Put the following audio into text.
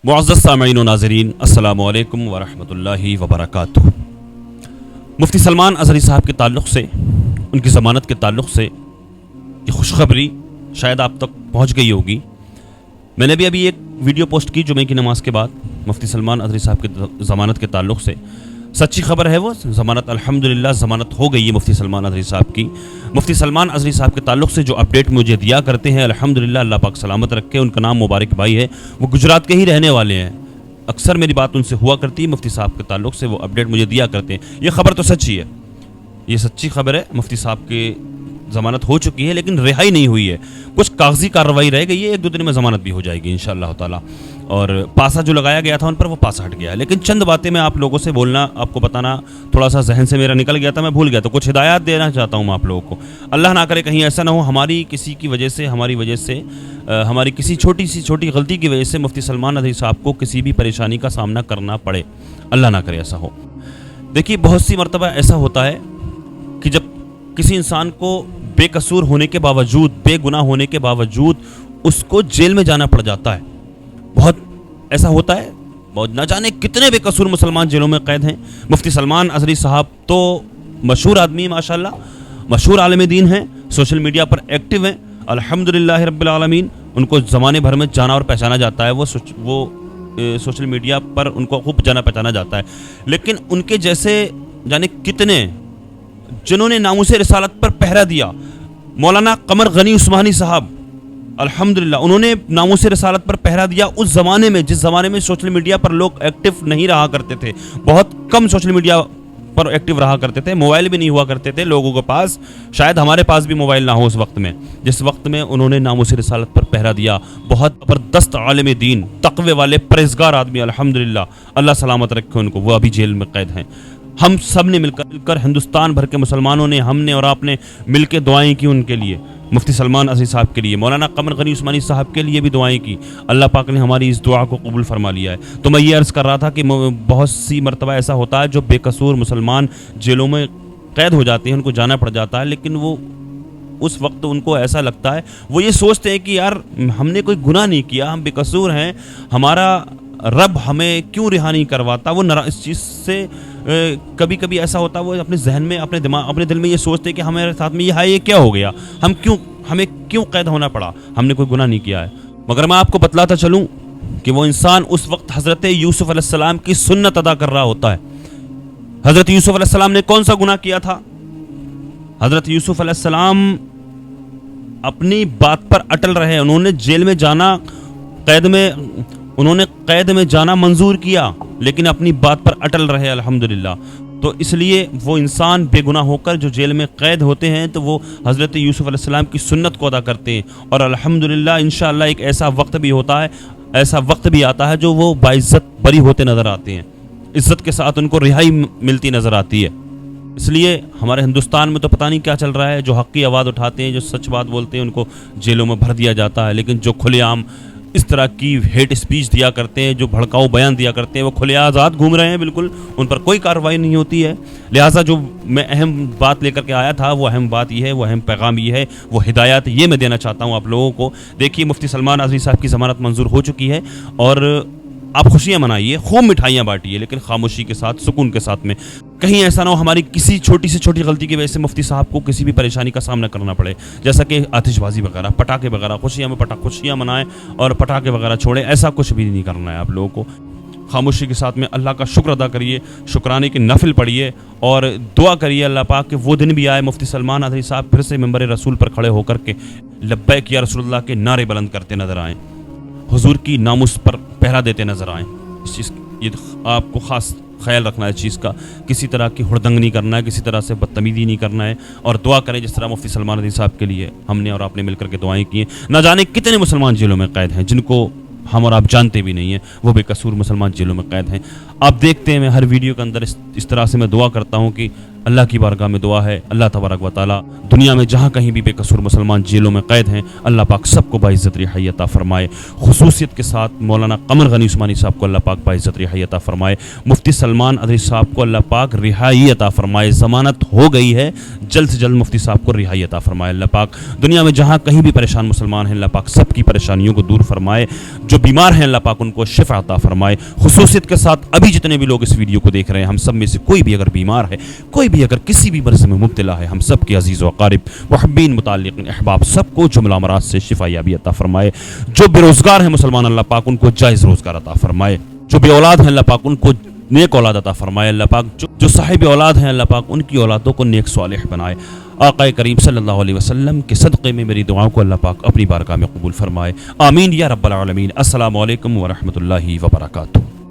मुअज़्ज़ज़ सामईन व नाज़रीन, अस्सलामु अलैकुम व रहमतुल्लाहि व बरकातुहू। मुफ्ती सलमान अज़हरी साहब के ताल्लुक़ से, उनकी ज़मानत के ताल्लुक़ से ये खुशखबरी शायद आप तक पहुँच गई होगी। मैंने भी अभी एक वीडियो पोस्ट की जुमे की नमाज़ के बाद मुफ्ती सलमान अज़हरी साहब की ज़मानत के ताल्लुक़ से। सच्ची खबर है वो ज़मानत, अल्हम्दुलिल्लाह ज़मानत हो गई है मुफ्ती सलमान अज़हरी साहब की। मुफ्ती सलमान अज़हरी साहब के ताल्लुक़ से जो अपडेट मुझे दिया करते हैं, अल्हम्दुलिल्लाह अल्लाह पाक सलामत रखे। उनका नाम मुबारक भाई है, वो गुजरात के ही रहने वाले हैं। अक्सर मेरी बात उनसे हुआ करती है, मुफ्ती साहब के ताल्लुक़ से वो अपडेट मुझे दिया करते हैं। ये खबर तो सच्ची है, ये सच्ची खबर है। मुफ्ती साहब के ज़मानत हो चुकी है लेकिन रिहाई नहीं हुई है, कुछ कागजी कार्रवाई रह गई है। एक दो दिन में ज़मानत भी हो जाएगी इंशाअल्लाह ताला। और पासा जो लगाया गया था उन पर, वो पासा हट गया। लेकिन चंद बातें मैं आप लोगों से बोलना, आपको बताना थोड़ा सा जहन से मेरा निकल गया था, मैं भूल गया, तो कुछ हिदायत देना चाहता हूँ मैं आप लोगों को। अल्लाह ना करे कहीं ऐसा ना हो हमारी किसी की वजह से, हमारी किसी छोटी सी गलती की वजह से मुफ्ती सलमान अज़हरी साहब को किसी भी परेशानी का सामना करना पड़े। अल्लाह ना करे ऐसा हो। देखिए, बहुत सी मरतबा ऐसा होता है कि जब किसी इंसान को बेकसूर होने के बावजूद, बेगुनाह होने के बावजूद उसको जेल में जाना पड़ जाता है। बहुत ऐसा होता है, बहुत न जाने कितने बेकसूर मुसलमान जेलों में कैद हैं। मुफ्ती सलमान अज़हरी साहब तो मशहूर आदमी, माशाल्लाह मशहूर आलिम दीन हैं, सोशल मीडिया पर एक्टिव हैं, अल्हम्दुलिल्लाह रब्बिल आलमीन। उनको ज़माने भर में जाना और पहचाना जाता है। वो सोशल मीडिया पर उनको खूब जाना पहचाना जाता है। लेकिन उनके जैसे जाने कितने जिन्होंने नामूसे रिसालत पर पहरा दिया, मौलाना कमर गनी उस्मानी साहब, अल्हम्दुलिल्लाह उन्होंने नामूसे रिसालत पर पहरा दिया उस ज़माने में जिस ज़माने में सोशल मीडिया पर लोग एक्टिव नहीं रहा करते थे। बहुत कम सोशल मीडिया पर एक्टिव रहा करते थे, मोबाइल भी नहीं हुआ करते थे लोगों के पास। शायद हमारे पास भी मोबाइल ना हो उस वक्त में, जिस वक्त में उन्होंने नामूसे रिसालत पर पहरा दिया। बहुत ज़बरदस्त आलिम दीन, तक़वे वाले, परहेज़गार आदमी, अल्हम्दुलिल्लाह अल्लाह सलामत रखे उनको। वो अभी जेल में कैद हैं। हम सब ने मिलकर हिंदुस्तान भर के मुसलमानों ने, हमने और आपने मिलकर दुआएं की उनके लिए, मुफ्ती सलमान अज़हरी साहब के लिए, मौलाना कमर गनी उस्मानी साहब के लिए भी दुआएं की। अल्लाह पाक ने हमारी इस दुआ को कबूल फरमा लिया है। तो मैं ये अर्ज़ कर रहा था कि बहुत सी मरतबा ऐसा होता है जो बेकसूर मुसलमान जेलों में कैद हो जाते हैं, उनको जाना पड़ जाता है। लेकिन वो उस वक्त उनको ऐसा लगता है, वो ये सोचते हैं कि यार हमने कोई गुनाह नहीं किया, हम बेकसूर हैं, हमारा रब हमें क्यों रिहा नहीं करवाता। वो इस चीज़ से कभी कभी ऐसा होता है, वो अपने जहन में, अपने दिमाग, अपने दिल में ये सोचते हैं कि हमारे साथ में ये क्या हो गया, हमें क्यों कैद होना पड़ा, हमने कोई गुनाह नहीं किया है। मगर मैं आपको बतलाता चलूँ कि वो इंसान उस वक्त हज़रत यूसुफ अलैहिस्सलाम की सुन्नत अदा कर रहा होता है। हज़रत यूसुफ अलैहिस्सलाम ने कौन सा गुनाह किया था? हज़रत यूसुफ अलैहिस्सलाम अपनी बात पर अटल रहे। उन्होंने जेल में जाना, उन्होंने कैद में जाना मंजूर किया, लेकिन अपनी बात पर अटल रहे, अल्हम्दुलिल्लाह। तो इसलिए वो इंसान बेगुनाह होकर जो जेल में कैद होते हैं, तो वो हज़रत यूसुफ अलैहिस्सलाम की सुन्नत को अदा करते हैं। और अल्हम्दुलिल्लाह इंशाअल्लाह एक ऐसा वक्त भी होता है, ऐसा वक्त भी आता है जो वो बाइज़्ज़त बरी होते नज़र आते हैं, इज़्ज़त के साथ उनको रिहाई मिलती नज़र आती है। इसलिए हमारे हिंदुस्तान में तो पता नहीं क्या चल रहा है, जो हक़ की आवाज़ उठाते हैं, जो सच बात बोलते हैं, उनको जेलों में भर दिया जाता है। लेकिन जो खुलेआम इस तरह की हेट स्पीच दिया करते हैं, जो भड़काऊ बयान दिया करते हैं, वो खुले आज़ाद घूम रहे हैं, बिल्कुल उन पर कोई कार्रवाई नहीं होती है। लिहाजा जो मैं अहम बात लेकर के आया था, वो अहम बात ये है, वो अहम पैगाम ये है, वो हिदायत ये मैं देना चाहता हूँ आप लोगों को। देखिए, मुफ्ती सलमान अज़हरी साहब की ज़मानत मंजूर हो चुकी है और आप खुशियाँ मनाइए, खूब मिठाइयाँ बांटिए, लेकिन खामोशी के साथ, सुकून के साथ में। कहीं ऐसा ना हो हमारी किसी छोटी से छोटी गलती की वजह से मुफ्ती साहब को किसी भी परेशानी का सामना करना पड़े, जैसा कि आतिशबाजी वगैरह, पटाखे वगैरह। खुशियाँ मनाएं और पटाखे वगैरह छोड़ें, ऐसा कुछ भी नहीं करना है आप लोगों को। खामोशी के साथ में अल्लाह का शुक्र अदा करिए, शुक्राने की नफिल पढ़िए और दुआ करिए अल्लाह पाक कि वो दिन भी आए मुफ्ती सलमान अज़हरी साहब फिर से मिंबर रसूल पर खड़े होकर के लब्बैक या रसूलुल्लाह के नारे बुलंद करते नजर आएँ, हुजूर की नामुस पर पहरा देते नजर आएँ। इस चीज़ ये आपको ख़ास ख्याल रखना है, इस चीज़ का किसी तरह की हुड़दंग नहीं करना है, किसी तरह से बदतमीज़ी नहीं करना है। और दुआ करें जिस तरह मुफ्ती सलमान अज़हरी साहब के लिए हमने और आपने मिलकर के दुआएं की हैं। न जाने कितने मुसलमान जेलों में कैद हैं जिनको हम और आप जानते भी नहीं हैं, वो बेकसूर मुसलमान जेलों में कैद हैं। आप देखते हैं, मैं हर वीडियो के अंदर इस तरह से मैं दुआ करता हूँ कि اللہ کی بارگاہ میں دعا ہے اللہ تبارک و تعالی دنیا میں جہاں کہیں بھی بے قصور مسلمان جیلوں میں قید ہیں اللہ پاک سب کو باعزت رہائی عطا فرمائے. خصوصیت کے ساتھ مولانا قمر غنی عثمانی صاحب کو اللہ پاک باعزت رہائی عطا فرمائے. مفتی سلمان ادری صاحب کو اللہ پاک رہائی عطا فرمائے. ضمانت ہو گئی ہے, جلد سے جلد مفتی صاحب کو رہائی عطا فرمائے. اللہ پاک دنیا میں جہاں کہیں بھی پریشان مسلمان ہیں اللہ پاک سب کی پریشانیوں کو دور فرمائے. جو بیمار ہیں اللہ پاک ان کو شفا عطا فرمائے. خصوصیت کے ساتھ ابھی جتنے بھی لوگ اس ویڈیو کو دیکھ رہے ہیں ہم سب میں سے کوئی بھی اگر بیمار ہے, کوئی بھی اگر کسی بھی مرض میں مبتلا ہے, ہم سب کے عزیز و اقارب محبین متعلقین احباب سب کو جملہ امراض سے شفا یابی عطا فرمائے. جو بے روزگار ہیں مسلمان اللہ پاک ان کو جائز روزگار عطا فرمائے. جو بے اولاد ہیں اللہ پاک ان کو نیک اولاد عطا فرمائے. اللہ پاک جو صاحب اولاد ہیں اللہ پاک ان کی اولادوں کو نیک صالح بنائے. آقا کریم صلی اللہ علیہ وسلم کے صدقے میں میری دعاؤں کو اللہ پاک اپنی بارگاہ میں قبول فرمائے. آمین یا رب العالمین. السلام علیکم ورحمۃ اللہ وبرکاتہ.